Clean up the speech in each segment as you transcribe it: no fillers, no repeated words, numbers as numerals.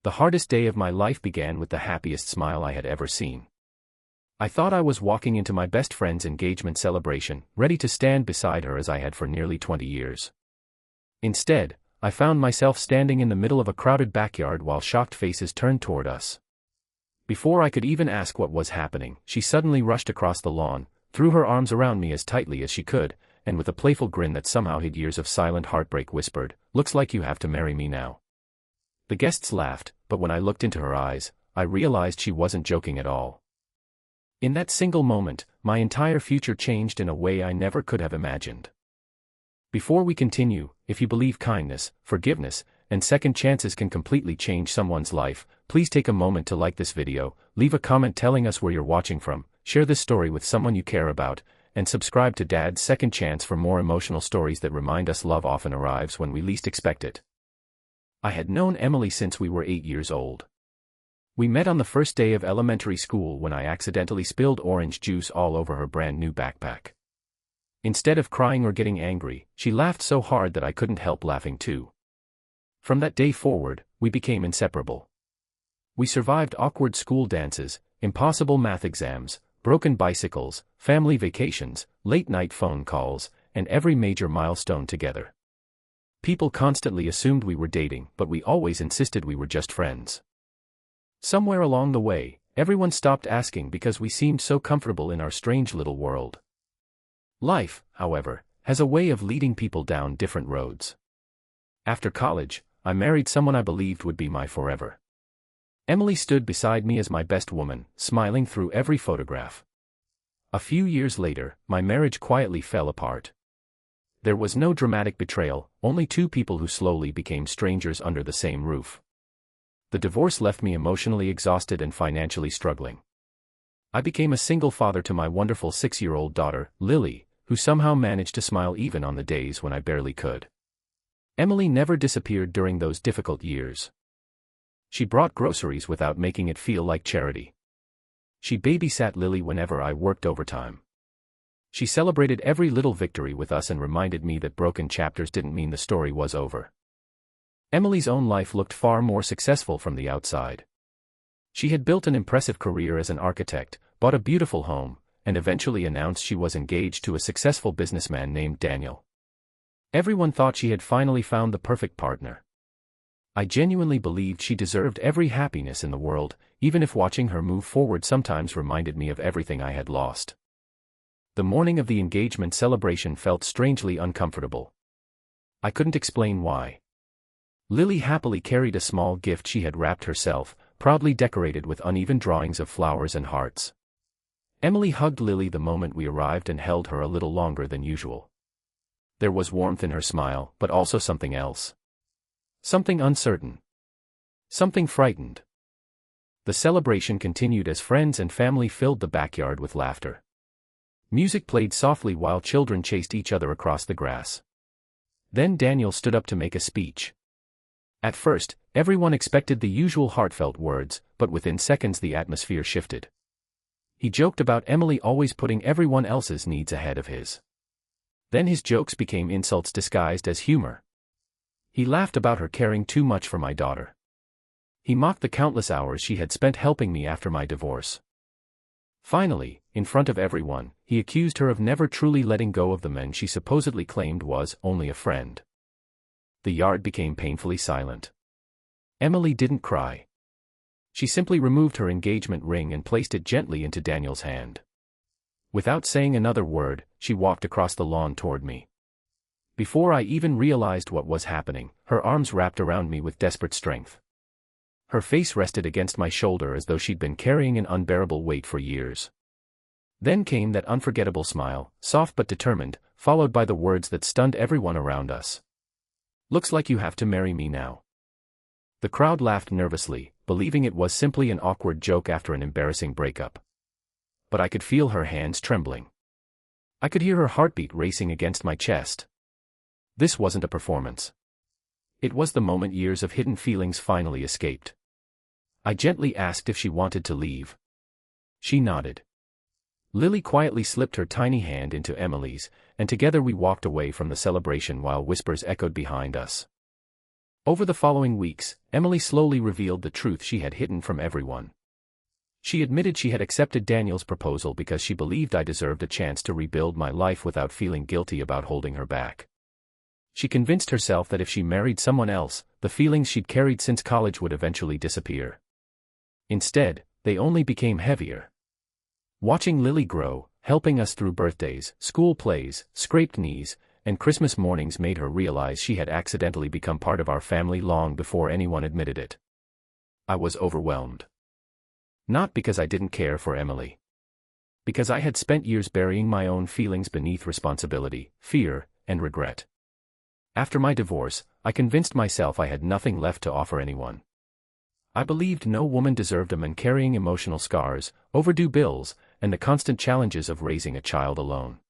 The hardest day of my life began with the happiest smile I had ever seen. I thought I was walking into my best friend's engagement celebration, ready to stand beside her as I had for nearly 20 years. Instead, I found myself standing in the middle of a crowded backyard while shocked faces turned toward us. Before I could even ask what was happening, she suddenly rushed across the lawn, threw her arms around me as tightly as she could, and with a playful grin that somehow hid years of silent heartbreak whispered, "Looks like you have to marry me now." The guests laughed, but when I looked into her eyes, I realized she wasn't joking at all. In that single moment, my entire future changed in a way I never could have imagined. Before we continue, if you believe kindness, forgiveness, and second chances can completely change someone's life, please take a moment to like this video, leave a comment telling us where you're watching from, share this story with someone you care about, and subscribe to Dad's Second Chance for more emotional stories that remind us love often arrives when we least expect it. I had known Emily since we were 8 years old. We met on the first day of elementary school when I accidentally spilled orange juice all over her brand new backpack. Instead of crying or getting angry, she laughed so hard that I couldn't help laughing too. From that day forward, we became inseparable. We survived awkward school dances, impossible math exams, broken bicycles, family vacations, late-night phone calls, and every major milestone together. People constantly assumed we were dating, but we always insisted we were just friends. Somewhere along the way, everyone stopped asking because we seemed so comfortable in our strange little world. Life, however, has a way of leading people down different roads. After college, I married someone I believed would be my forever. Emily stood beside me as my best woman, smiling through every photograph. A few years later, my marriage quietly fell apart. There was no dramatic betrayal, only two people who slowly became strangers under the same roof. The divorce left me emotionally exhausted and financially struggling. I became a single father to my wonderful 6-year-old daughter, Lily, who somehow managed to smile even on the days when I barely could. Emily never disappeared during those difficult years. She brought groceries without making it feel like charity. She babysat Lily whenever I worked overtime. She celebrated every little victory with us and reminded me that broken chapters didn't mean the story was over. Emily's own life looked far more successful from the outside. She had built an impressive career as an architect, bought a beautiful home, and eventually announced she was engaged to a successful businessman named Daniel. Everyone thought she had finally found the perfect partner. I genuinely believed she deserved every happiness in the world, even if watching her move forward sometimes reminded me of everything I had lost. The morning of the engagement celebration felt strangely uncomfortable. I couldn't explain why. Lily happily carried a small gift she had wrapped herself, proudly decorated with uneven drawings of flowers and hearts. Emily hugged Lily the moment we arrived and held her a little longer than usual. There was warmth in her smile, but also something else. Something uncertain. Something frightened. The celebration continued as friends and family filled the backyard with laughter. Music played softly while children chased each other across the grass. Then Daniel stood up to make a speech. At first, everyone expected the usual heartfelt words, but within seconds the atmosphere shifted. He joked about Emily always putting everyone else's needs ahead of his. Then his jokes became insults disguised as humor. He laughed about her caring too much for my daughter. He mocked the countless hours she had spent helping me after my divorce. Finally, in front of everyone, he accused her of never truly letting go of the man she supposedly claimed was only a friend. The yard became painfully silent. Emily didn't cry. She simply removed her engagement ring and placed it gently into Daniel's hand. Without saying another word, she walked across the lawn toward me. Before I even realized what was happening, her arms wrapped around me with desperate strength. Her face rested against my shoulder as though she'd been carrying an unbearable weight for years. Then came that unforgettable smile, soft but determined, followed by the words that stunned everyone around us. "Looks like you have to marry me now." The crowd laughed nervously, believing it was simply an awkward joke after an embarrassing breakup. But I could feel her hands trembling. I could hear her heartbeat racing against my chest. This wasn't a performance. It was the moment years of hidden feelings finally escaped. I gently asked if she wanted to leave. She nodded. Lily quietly slipped her tiny hand into Emily's, and together we walked away from the celebration while whispers echoed behind us. Over the following weeks, Emily slowly revealed the truth she had hidden from everyone. She admitted she had accepted Daniel's proposal because she believed I deserved a chance to rebuild my life without feeling guilty about holding her back. She convinced herself that if she married someone else, the feelings she'd carried since college would eventually disappear. Instead, they only became heavier. Watching Lily grow, helping us through birthdays, school plays, scraped knees, and Christmas mornings made her realize she had accidentally become part of our family long before anyone admitted it. I was overwhelmed. Not because I didn't care for Emily. Because I had spent years burying my own feelings beneath responsibility, fear, and regret. After my divorce, I convinced myself I had nothing left to offer anyone. I believed no woman deserved a man carrying emotional scars, overdue bills, and the constant challenges of raising a child alone.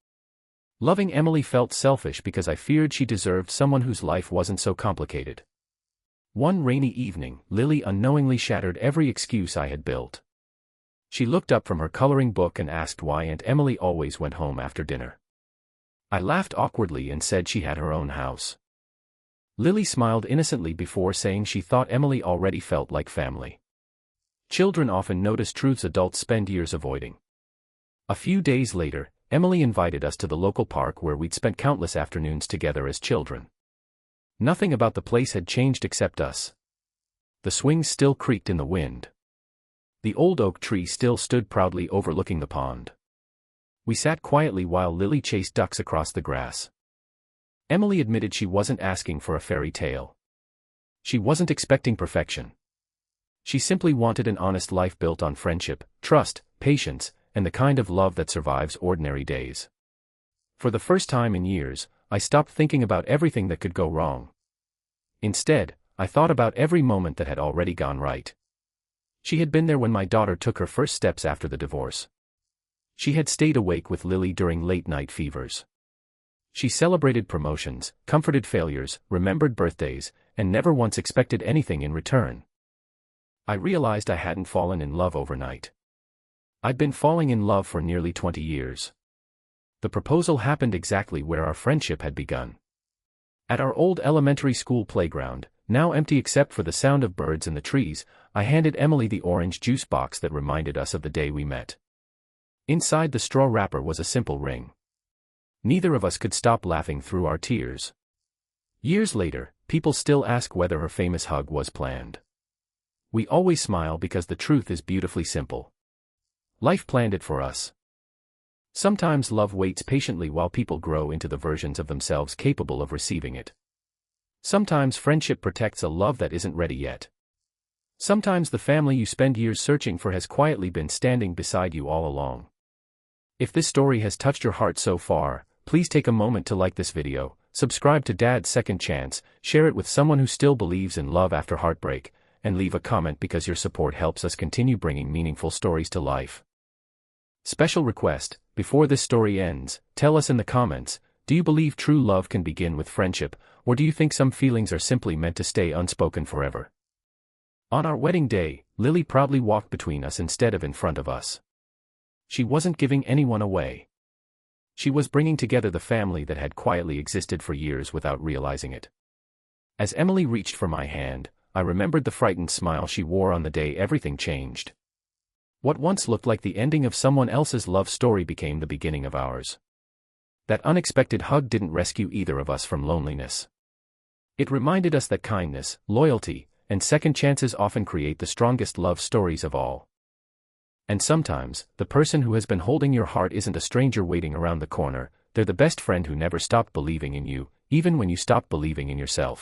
Loving Emily felt selfish because I feared she deserved someone whose life wasn't so complicated. One rainy evening, Lily unknowingly shattered every excuse I had built. She looked up from her coloring book and asked why Aunt Emily always went home after dinner. I laughed awkwardly and said she had her own house. Lily smiled innocently before saying she thought Emily already felt like family. Children often notice truths adults spend years avoiding. A few days later, Emily invited us to the local park where we'd spent countless afternoons together as children. Nothing about the place had changed except us. The swings still creaked in the wind. The old oak tree still stood proudly overlooking the pond. We sat quietly while Lily chased ducks across the grass. Emily admitted she wasn't asking for a fairy tale. She wasn't expecting perfection. She simply wanted an honest life built on friendship, trust, patience, and the kind of love that survives ordinary days. For the first time in years, I stopped thinking about everything that could go wrong. Instead, I thought about every moment that had already gone right. She had been there when my daughter took her first steps after the divorce. She had stayed awake with Lily during late-night fevers. She celebrated promotions, comforted failures, remembered birthdays, and never once expected anything in return. I realized I hadn't fallen in love overnight. I'd been falling in love for nearly 20 years. The proposal happened exactly where our friendship had begun. At our old elementary school playground, now empty except for the sound of birds in the trees, I handed Emily the orange juice box that reminded us of the day we met. Inside the straw wrapper was a simple ring. Neither of us could stop laughing through our tears. Years later, people still ask whether her famous hug was planned. We always smile because the truth is beautifully simple. Life planned it for us. Sometimes love waits patiently while people grow into the versions of themselves capable of receiving it. Sometimes friendship protects a love that isn't ready yet. Sometimes the family you spend years searching for has quietly been standing beside you all along. If this story has touched your heart so far, please take a moment to like this video, subscribe to Dad's Second Chance, share it with someone who still believes in love after heartbreak, and leave a comment because your support helps us continue bringing meaningful stories to life. Special request, before this story ends, tell us in the comments, do you believe true love can begin with friendship, or do you think some feelings are simply meant to stay unspoken forever? On our wedding day, Lily proudly walked between us instead of in front of us. She wasn't giving anyone away. She was bringing together the family that had quietly existed for years without realizing it. As Emily reached for my hand, I remembered the frightened smile she wore on the day everything changed. What once looked like the ending of someone else's love story became the beginning of ours. That unexpected hug didn't rescue either of us from loneliness. It reminded us that kindness, loyalty, and second chances often create the strongest love stories of all. And sometimes, the person who has been holding your heart isn't a stranger waiting around the corner, they're the best friend who never stopped believing in you, even when you stopped believing in yourself.